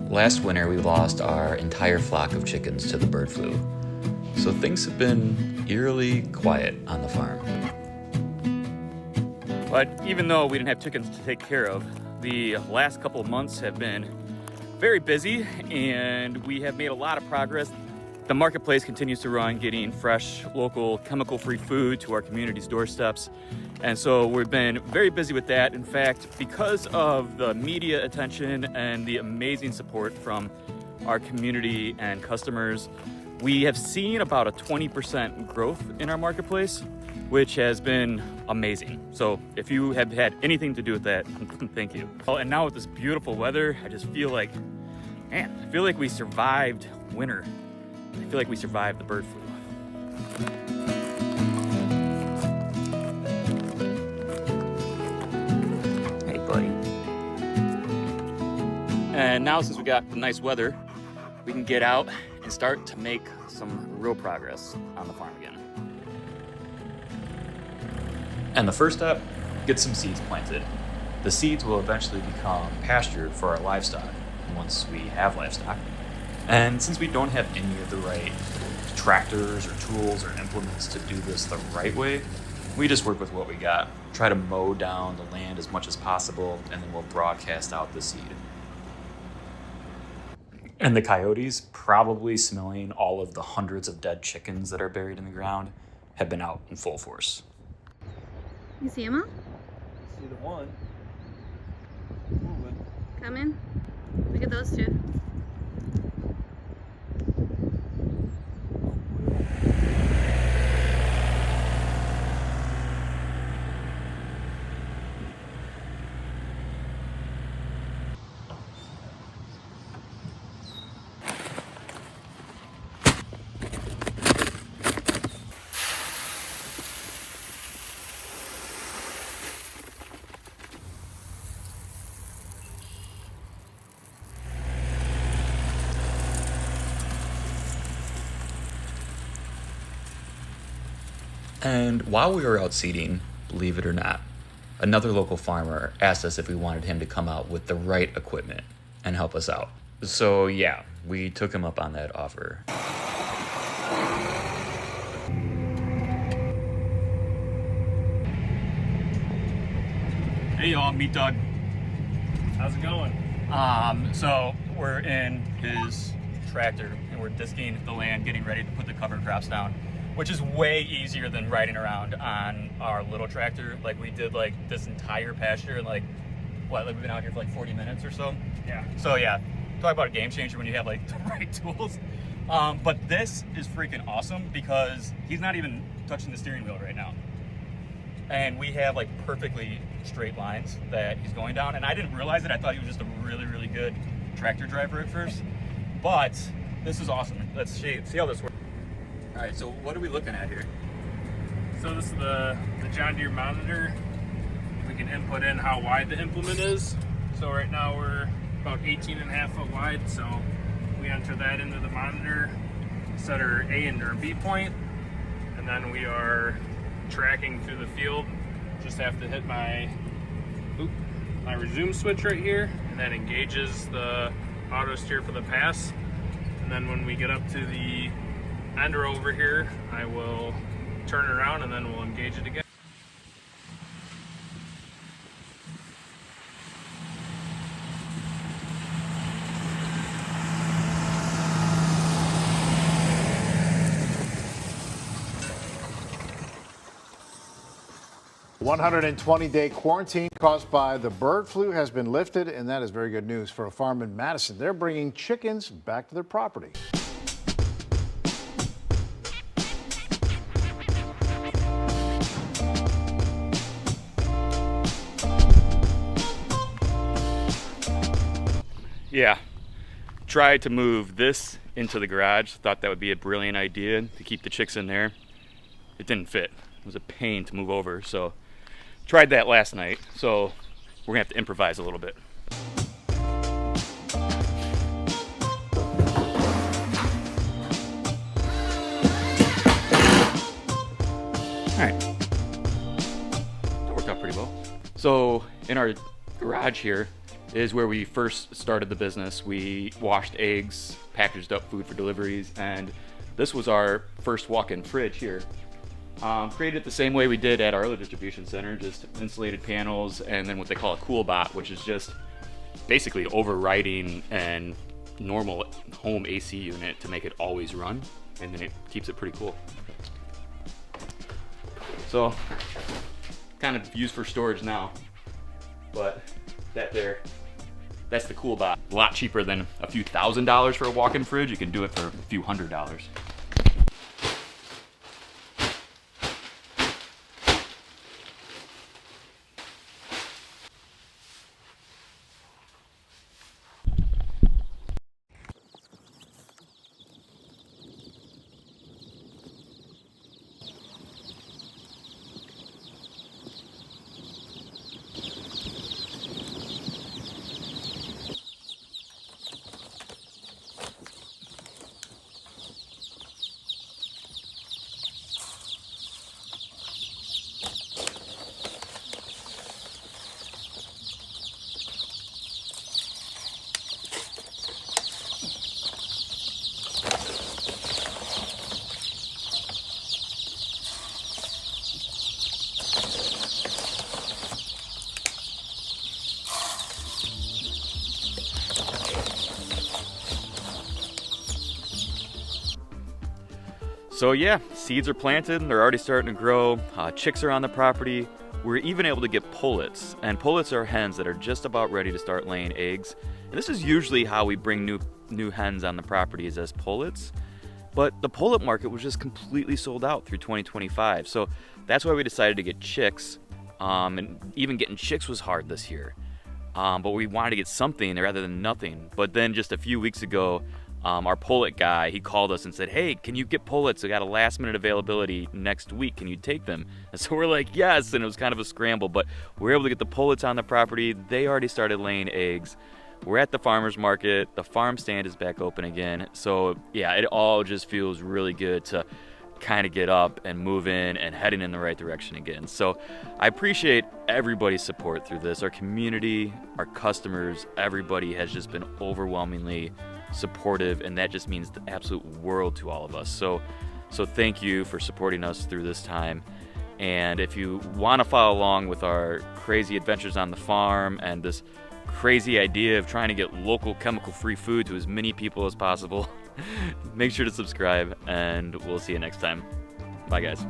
Last winter, we lost our entire flock of chickens to the bird flu, so things have been eerily quiet on the farm. But even though we didn't have chickens to take care of, the last couple of months have been very busy and we have made a lot of progress. The marketplace continues to run, getting fresh, local, chemical-free food to our community's doorsteps. And so we've been very busy with that. In fact, because of the media attention and the amazing support from our community and customers, we have seen about a 20% growth in our marketplace, which has been amazing. So if you have had anything to do with that, thank you. Oh, and now with this beautiful weather, I just feel like, man, I feel like we survived winter. I feel like we survived the bird flu. Hey, buddy. And now since we got the nice weather, we can get out and start to make some real progress on the farm again. And the first step, get some seeds planted. The seeds will eventually become pasture for our livestock once we have livestock. And since we don't have any of the right tractors or tools or implements to do this the right way, we just work with what we got. Try to mow down the land as much as possible, and then we'll broadcast out the seed. And the coyotes, probably smelling all of the hundreds of dead chickens that are buried in the ground, have been out in full force. You see him? See the one. Moving. Coming. Look at those two. And while we were out seeding, believe it or not, another local farmer asked us if we wanted him to come out with the right equipment and help us out. So yeah, we took him up on that offer. Hey y'all, Meat Dog. How's it going? So we're in his tractor and we're disking the land, getting ready to put the cover crops down, which is way easier than riding around on our little tractor. Like we did like this entire pasture in like we've been out here for like 40 minutes or so. Yeah. So yeah, talk about a game changer when you have like the right tools. But this is freaking awesome because he's not even touching the steering wheel right now. And we have like perfectly straight lines that he's going down. And I didn't realize it. I thought he was just a really, really good tractor driver at first. But this is awesome. Let's see how this works. All right, so what are we looking at here? So this is the John Deere monitor. We can input in how wide the implement is. So right now we're about 18.5 foot wide. So we enter that into the monitor, set our A and our B point, and then we are tracking through the field. Just have to hit my resume switch right here, and that engages the auto steer for the pass. And then when we get up to the end row over here, I will turn it around and then we'll engage it again. The 120-day quarantine caused by the bird flu has been lifted, and that is very good news for a farm in Madison. They're bringing chickens back to their property. Yeah, tried to move this into the garage. Thought that would be a brilliant idea to keep the chicks in there. It didn't fit. It was a pain to move over, so tried that last night. So we're gonna have to improvise a little bit. All right, that worked out pretty well. So in our garage here, is where we first started the business. We washed eggs, packaged up food for deliveries, and this was our first walk-in fridge here. Created it the same way we did at our other distribution center, just insulated panels and then what they call a cool bot, which is just basically overriding an normal home AC unit to make it always run, and then it keeps it pretty cool. So kind of used for storage now, but that's the cool bot. A lot cheaper than a few $1,000s for a walk-in fridge. You can do it for a few $100s. So yeah, seeds are planted and they're already starting to grow. Chicks are on the property. We're even able to get pullets, and pullets are hens that are just about ready to start laying eggs. And this is usually how we bring new hens on the property, is as pullets. But the pullet market was just completely sold out through 2025. So that's why we decided to get chicks. And even getting chicks was hard this year. But we wanted to get something rather than nothing. But then just a few weeks ago, our pullet guy, he called us and said, hey, can you get pullets? I got a last minute availability next week. Can you take them? And so we're like, yes. And it was kind of a scramble, but we were able to get the pullets on the property. They already started laying eggs. We're at the farmer's market. The farm stand is back open again. So yeah, it all just feels really good to kind of get up and move in and heading in the right direction again. So I appreciate everybody's support through this. Our community, our customers, everybody has just been overwhelmingly supportive, and that just means the absolute world to all of us. So thank you for supporting us through this time. And if you want to follow along with our crazy adventures on the farm and this crazy idea of trying to get local chemical-free food to as many people as possible, make sure to subscribe, and we'll see you next time. Bye, guys.